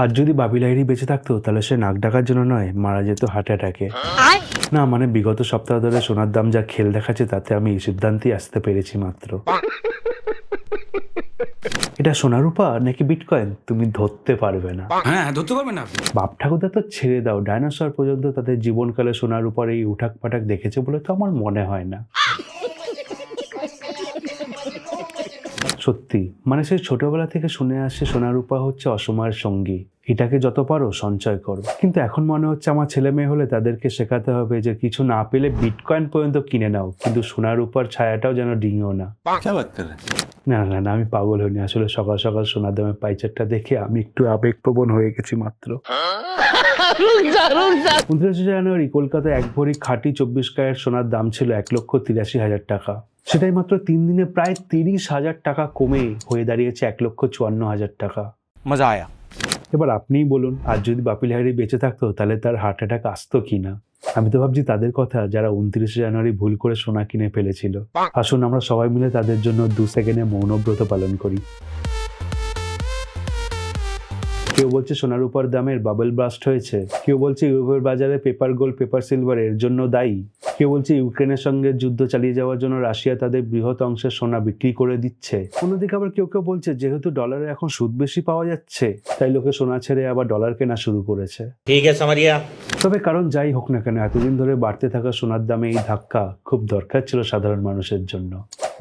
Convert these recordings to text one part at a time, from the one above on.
আর যদি বাবি লাহিড়ী বেঁচে থাকতো তাহলে সে নাক ডাকার জন্য নয়, মারা যেত হার্ট অ্যাটাকে। না মানে বিগত সপ্তাহ ধরে সোনার দাম যা খেল দেখাচ্ছে তাতে আমি এই সিদ্ধান্তেই আসতে পেরেছি মাত্র। এটা সোনা রূপা নাকি বিটকয়েন তুমি ধরতে পারবে না। হ্যাঁ ধরতে পারবে না। বাপ ঠাকুরদা তো ছেড়ে দাও, ডাইনোসর পর্যন্ত তাদের জীবনকালে সোনার উপর এই উঠাক পাঠাক দেখেছে বলে তো আমার মনে হয় না। সত্যি মানে সেই ছোটবেলা থেকে শুনে আসছে সোনা রূপা হচ্ছে অসময়ের সঙ্গী, এটাকে যত পারো সঞ্চয় করো। কিন্তু এখন মনে হচ্ছে আমার ছেলে মেয়ে হলে তাদেরকে শেখাতে হবে যে কিছু না পেলে বিটকয়েন পর্যন্ত কিনে নাও, কিন্তু সোনা রূপার ছায়াটাও যেন ডিঙো না। না না না, আমি পাগল হইনি আসলে। সকাল সকাল সোনার দামের পাইচারটা দেখে আমি একটু আবেগপ্রবণ হয়ে গেছি মাত্র। 29 জানুয়ারি কলকাতায় এক ভরি খাঁটি 24 ক্যারেট সোনার দাম ছিল 1,83,000 টাকা। সেটাই মাত্র 3 দিনে প্রায় 30,000 টাকা কমে হয়ে দাঁড়িয়েছে 1,54,000 টাকা। মজা আয়া। এবার আপনিই বলুন, আর যদি বাপি লাহিড়ী বেঁচে থাকতো তাহলে তার হার্ট অ্যাটাক আসতো কিনা। আমি তো ভাবছি তাদের কথা যারা 29 জানুয়ারি ভুল করে সোনা কিনে ফেলেছিল। আসুন আমরা সবাই মিলে তাদের জন্য 2 সেকেন্ডে মৌনব্রত পালন করি। কেউ বলছে সোনার উপর দামের বাবল ব্লাস্ট হয়েছে, কেউ বলছে ইউরোপের বাজারে পেপার গোল্ড পেপার সিলভার এর জন্য দায়ী, কেউ বলছে ইউক্রেনের সঙ্গে যুদ্ধ চালিয়ে যাওয়ার জন্য রাশিয়া তাদের বৃহৎ অংশের সোনা বিক্রি করে দিচ্ছে। অন্যদিকে আবার কেউ কেউ বলছে যেহেতু ডলারে এখন সুদ বেশি পাওয়া যাচ্ছে তাই লোকে সোনা ছেড়ে আবার ডলার কেনা শুরু করেছে। ঠিক আছে समझिया। তবে কারণ যাই হোক না কেন এতদিন ধরে বাড়তে থাকা সোনার দামে এই ধাক্কা খুব দরকার ছিল সাধারণ মানুষের জন্য।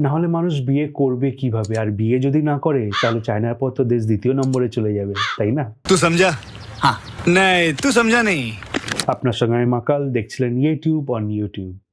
না হলে মানুষ বিয়ে করবে কিভাবে, আর বিয়ে যদি না করে তাহলে চায়নার পর তো দেশ 2য় নম্বরে চলে যাবে, তাই না? तू समझा? हाँ नहीं तू समझा नहीं। আপনার সঙ্গে আমি মাকাল, দেখছিলেন ইউটিউব অন ইউটিউব।